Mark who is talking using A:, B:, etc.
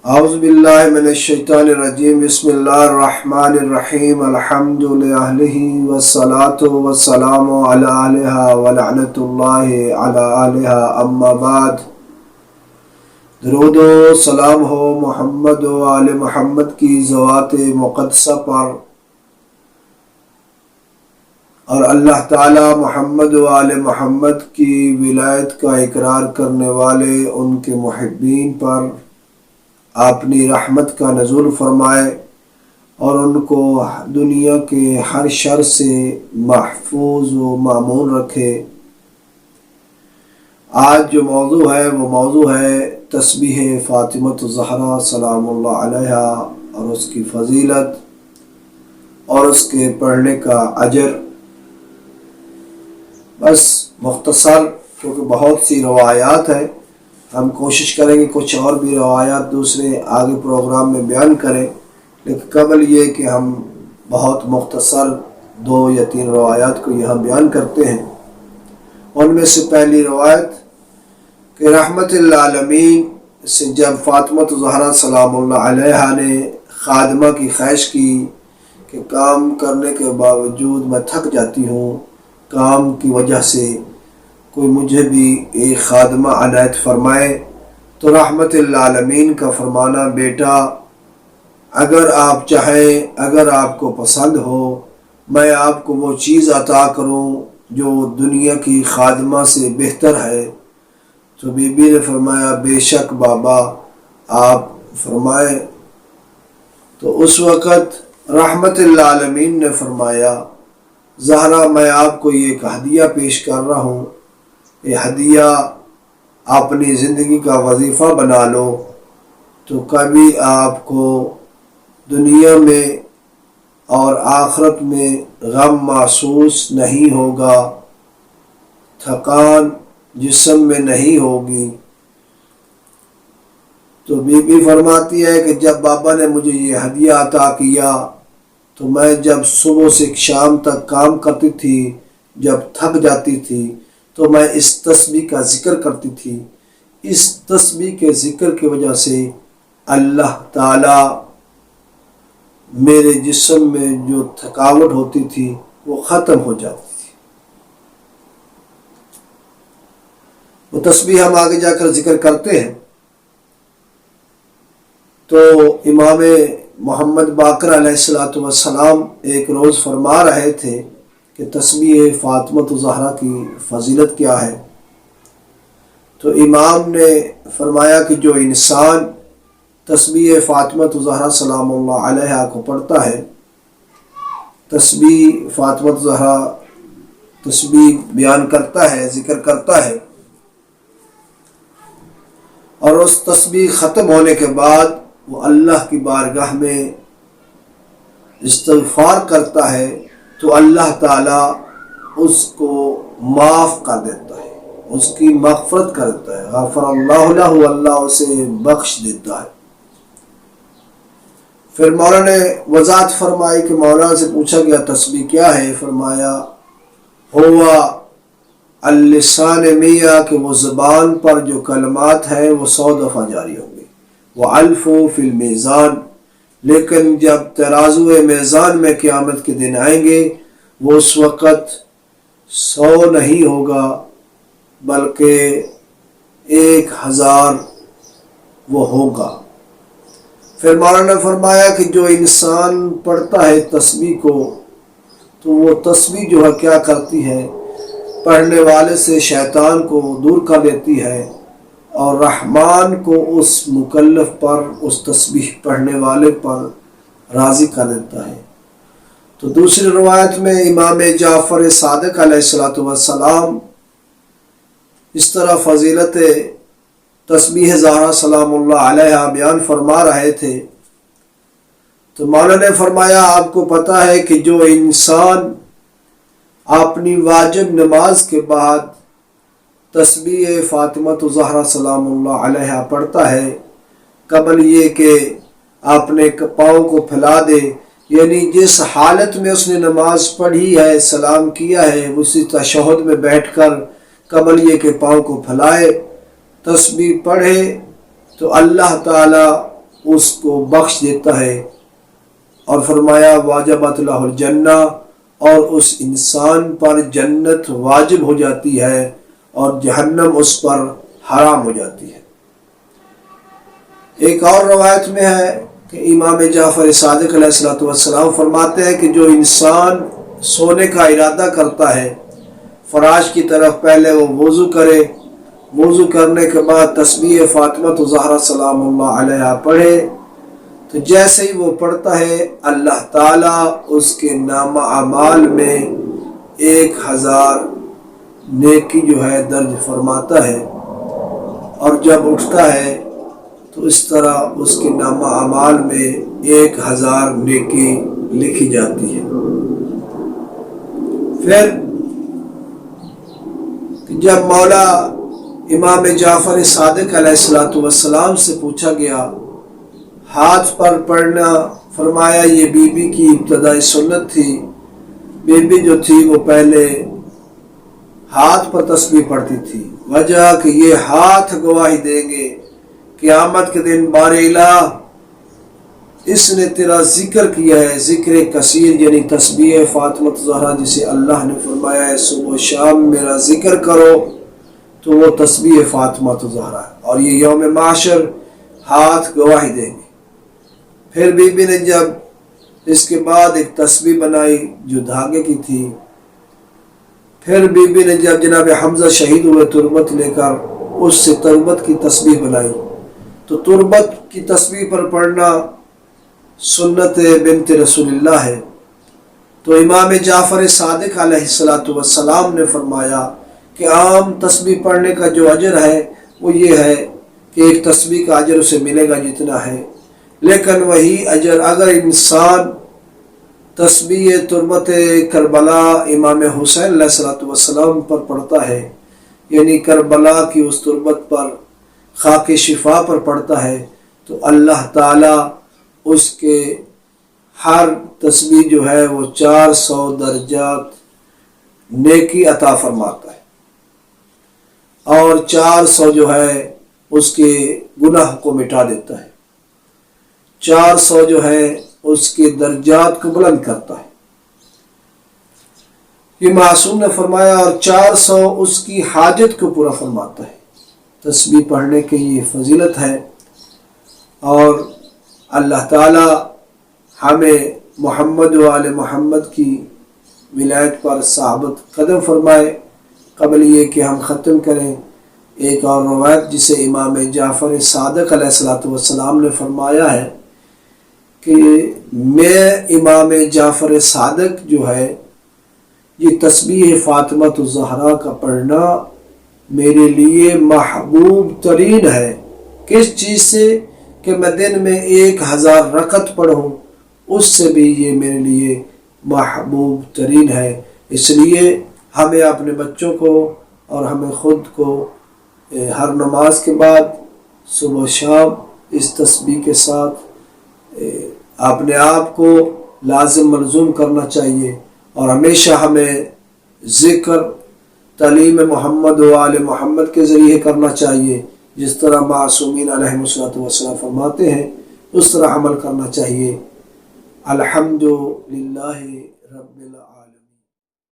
A: اعوذ باللہ من الشیطان الرجیم بسم اللہ الرحمن الرحیم الحمد للہ والصلاة والسلام علی آلہا ولعنت اللہ علی آلہا اما بعد۔ درود و سلام ہو محمد و آل محمد کی ذوات مقدسہ پر، اور اللہ تعالی محمد و آل محمد کی ولایت کا اقرار کرنے والے ان کے محبین پر اپنی رحمت کا نزول فرمائے اور ان کو دنیا کے ہر شر سے محفوظ و مامون رکھے۔ آج جو موضوع ہے وہ موضوع ہے تسبیح فاطمۃ الزہرا سلام اللہ علیہا اور اس کی فضیلت اور اس کے پڑھنے کا اجر۔ بس مختصر، کیونکہ بہت سی روایات ہیں، ہم کوشش کریں گے کچھ اور بھی روایات دوسرے آگے پروگرام میں بیان کریں، لیکن قبل یہ کہ ہم بہت مختصر 2 یا 3 روایات کو یہاں بیان کرتے ہیں۔ ان میں سے پہلی روایت کہ رحمت للعالمین سے جب فاطمۃ الزہرا سلام اللہ علیہا نے خادمہ کی خواہش کی کہ کام کرنے کے باوجود میں تھک جاتی ہوں، کام کی وجہ سے کوئی مجھے بھی ایک خادمہ عنایت فرمائے، تو رحمت للعالمین کا فرمانا، بیٹا اگر آپ چاہیں، اگر آپ کو پسند ہو، میں آپ کو وہ چیز عطا کروں جو دنیا کی خادمہ سے بہتر ہے۔ تو بی بی نے فرمایا، بے شک بابا، آپ فرمائیں۔ تو اس وقت رحمت للعالمین نے فرمایا، زہرا میں آپ کو یہ ایک ہدیہ پیش کر رہا ہوں، یہ ہدیہ اپنی زندگی کا وظیفہ بنا لو، تو کبھی آپ کو دنیا میں اور آخرت میں غم محسوس نہیں ہوگا، تھکان جسم میں نہیں ہوگی۔ تو بی بی فرماتی ہے کہ جب بابا نے مجھے یہ ہدیہ عطا کیا تو میں جب صبح سے شام تک کام کرتی تھی، جب تھک جاتی تھی تو میں اس تسبیح کا ذکر کرتی تھی۔ اس تسبیح کے ذکر کی وجہ سے اللہ تعالی میرے جسم میں جو تھکاوٹ ہوتی تھی وہ ختم ہو جاتی تھی۔ وہ تسبیح ہم آگے جا کر ذکر کرتے ہیں۔ تو امام محمد باقر علیہ السلام ایک روز فرما رہے تھے کہ تسبیح فاطمۃ الزہرا کی فضیلت کیا ہے۔ تو امام نے فرمایا کہ جو انسان تسبیح فاطمۃ الزہرا سلام اللہ علیہا کو پڑھتا ہے، تسبیح فاطمۃ الزہرا تسبیح بیان کرتا ہے، ذکر کرتا ہے، اور اس تسبیح ختم ہونے کے بعد وہ اللہ کی بارگاہ میں استغفار کرتا ہے تو اللہ تعالیٰ اس کو معاف کر دیتا ہے، اس کی مغفرت کر دیتا ہے، غفر اللہ لہ، اللہ اسے بخش دیتا ہے۔ پھر مولانا نے وضاحت فرمائی کہ مولانا سے پوچھا گیا تسبیح کیا ہے، فرمایا ہوا اللسان میاں، کہ وہ زبان پر جو کلمات ہیں وہ 100 دفعہ جاری ہوں گے، وَأَلْفُ فِي الْمِيزَانِ، لیکن جب ترازو میزان میں قیامت کے دن آئیں گے وہ اس وقت 100 نہیں ہوگا بلکہ 1000 وہ ہوگا۔ پھر مولانا نے فرمایا کہ جو انسان پڑھتا ہے تسبیح کو تو وہ تسبیح جو ہے کیا کرتی ہے، پڑھنے والے سے شیطان کو دور کر دیتی ہے اور رحمان کو اس مکلف پر، اس تسبیح پڑھنے والے پر راضی کر دیتا ہے۔ تو دوسری روایت میں امام جعفر صادق علیہ السلام اس طرح فضیلت تسبیح زہرا سلام اللہ علیہا بیان فرما رہے تھے۔ تو مولانا نے فرمایا، آپ کو پتہ ہے کہ جو انسان اپنی واجب نماز کے بعد تسبیح فاطمۃ الزہرا سلام اللہ علیہا پڑھتا ہے، قبل یہ کہ اپنے پاؤں کو پھیلا دے، یعنی جس حالت میں اس نے نماز پڑھی ہے، سلام کیا ہے، اسی تشہد میں بیٹھ کر قبل یہ کہ پاؤں کو پھیلائے، تسبیح پڑھے، تو اللہ تعالی اس کو بخش دیتا ہے، اور فرمایا واجبت لہ الجنہ، اور اس انسان پر جنت واجب ہو جاتی ہے اور جہنم اس پر حرام ہو جاتی ہے۔ ایک اور روایت میں ہے کہ امام جعفر صادق علیہ السلام فرماتے ہیں کہ جو انسان سونے کا ارادہ کرتا ہے، فراش کی طرف پہلے وہ وضو کرے، وضو کرنے کے بعد تسبیح فاطمہ زہرا سلام اللہ علیہا پڑھے، تو جیسے ہی وہ پڑھتا ہے اللہ تعالیٰ اس کے نامہ اعمال میں 1000 نیکی جو ہے درج فرماتا ہے، اور جب اٹھتا ہے تو اس طرح اس کے نامہ اعمال میں 1000 نیکی لکھی جاتی ہے۔ پھر جب مولا امام جعفر صادق علیہ السلام سے پوچھا گیا ہاتھ پر پڑھنا، فرمایا یہ بی بی کی ابتدائی سنت تھی، بی بی جو تھی وہ پہلے ہاتھ پر تسبیح پڑھتی تھی، وجہ کہ یہ ہاتھ گواہی دیں گے قیامت کے دن بار الہ اس نے تیرا ذکر کیا ہے، ذکر کثیر یعنی تسبیح فاطمہ زہرا جسے اللہ نے فرمایا ہے صبح و شام میرا ذکر کرو، تو وہ تسبیح فاطمہ زہرا ہے، اور یہ یوم معاشر ہاتھ گواہی دیں گے۔ پھر بی بی نے جب اس کے بعد ایک تسبیح بنائی جو دھاگے کی تھی، پھر بی بی نے جب جناب حمزہ شہید ہوئے تربت لے کر اس سے تربت کی تسبیح بنائی، تو تربت کی تسبیح پر پڑھنا سنت بنت رسول اللہ ہے۔ تو امام جعفر صادق علیہ السلام نے فرمایا کہ عام تسبیح پڑھنے کا جو اجر ہے وہ یہ ہے کہ ایک تسبیح کا اجر اسے ملے گا جتنا ہے، لیکن وہی اجر اگر انسان تسبیح تربت کربلا امام حسین علیہ السلام پر پڑھتا ہے، یعنی کربلا کی اس تربت پر خاک شفا پر پڑھتا ہے، تو اللہ تعالیٰ اس کے ہر تسبیح جو ہے وہ 400 درجات نیکی عطا فرماتا ہے، اور 400 جو ہے اس کے گناہ کو مٹا دیتا ہے، 400 جو ہے اس کے درجات کو بلند کرتا ہے، یہ معصوم نے فرمایا، اور 400 اس کی حاجت کو پورا فرماتا ہے۔ تسبیح پڑھنے کی یہ فضیلت ہے، اور اللہ تعالی ہمیں محمد و آل محمد کی ولایت پر ثابت قدم فرمائے۔ قبل یہ کہ ہم ختم کریں، ایک اور روایت جسے امام جعفر صادق علیہ السلام نے فرمایا ہے کہ میں امام جعفر صادق جو ہے یہ تسبیح فاطمہ الزہرا کا پڑھنا میرے لیے محبوب ترین ہے۔ کس چیز سے؟ کہ میں دن میں 1000 رکعت پڑھوں، اس سے بھی یہ میرے لیے محبوب ترین ہے۔ اس لیے ہمیں اپنے بچوں کو اور ہمیں خود کو ہر نماز کے بعد صبح و شام اس تسبیح کے ساتھ اپنے آپ کو لازم ملزوم کرنا چاہیے، اور ہمیشہ ہمیں ذکر تعلیم محمد و آل محمد کے ذریعے کرنا چاہیے، جس طرح معصومین علیہ السلام فرماتے ہیں اس طرح عمل کرنا چاہیے۔ الحمدللہ